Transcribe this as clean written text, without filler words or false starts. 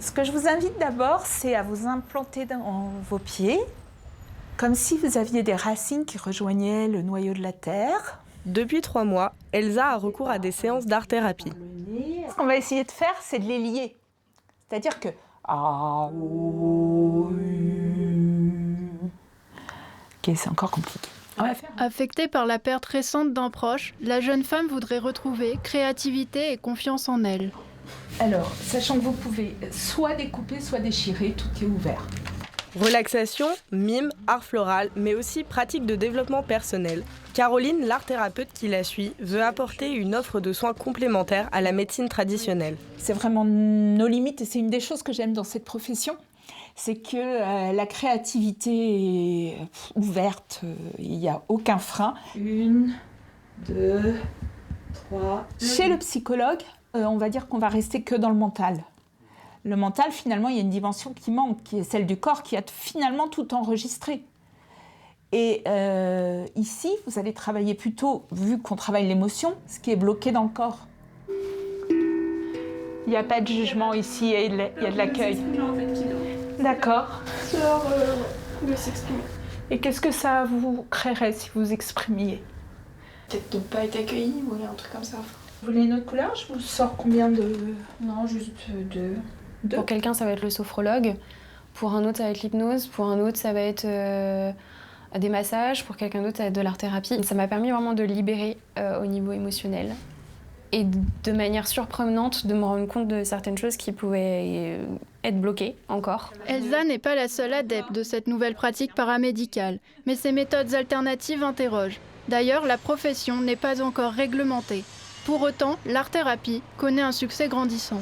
Ce que je vous invite d'abord, c'est à vous implanter dans vos pieds, comme si vous aviez des racines qui rejoignaient le noyau de la terre. Depuis 3 mois, Elsa a recours à des séances d'art-thérapie. Ce qu'on va essayer de faire, c'est de les lier. C'est-à-dire que... Ok, c'est encore compliqué. Affectée par la perte récente d'un proche, la jeune femme voudrait retrouver créativité et confiance en elle. Alors, sachant que vous pouvez soit découper, soit déchirer, tout est ouvert. Relaxation, mime, art floral, mais aussi pratique de développement personnel. Caroline, l'art thérapeute qui la suit, veut apporter une offre de soins complémentaires à la médecine traditionnelle. C'est vraiment nos limites et c'est une des choses que j'aime dans cette profession. C'est que la créativité est ouverte, il n'y a aucun frein. 1, 2, 3... Chez le psychologue, on va dire qu'on va rester que dans le mental. Le mental, finalement, il y a une dimension qui manque, qui est celle du corps, qui a finalement tout enregistré. Et ici, vous allez travailler plutôt, vu qu'on travaille l'émotion, ce qui est bloqué dans le corps. Il n'y a pas de jugement ici, il y a de l'accueil. D'accord. De s'exprimer. Et qu'est-ce que ça vous créerait si vous exprimiez? Peut-être de ne pas être accueilli ou un truc comme ça. Vous voulez une autre couleur? Je vous sors combien de... Non, juste deux. Pour quelqu'un, ça va être le sophrologue. Pour un autre, ça va être l'hypnose. Pour un autre, ça va être des massages. Pour quelqu'un d'autre, ça va être de l'art-thérapie. Ça m'a permis vraiment de libérer au niveau émotionnel. Et de manière surprenante, de me rendre compte de certaines choses qui pouvaient être bloquées encore. Elsa n'est pas la seule adepte de cette nouvelle pratique paramédicale, mais ces méthodes alternatives interrogent. D'ailleurs, la profession n'est pas encore réglementée. Pour autant, l'art-thérapie connaît un succès grandissant.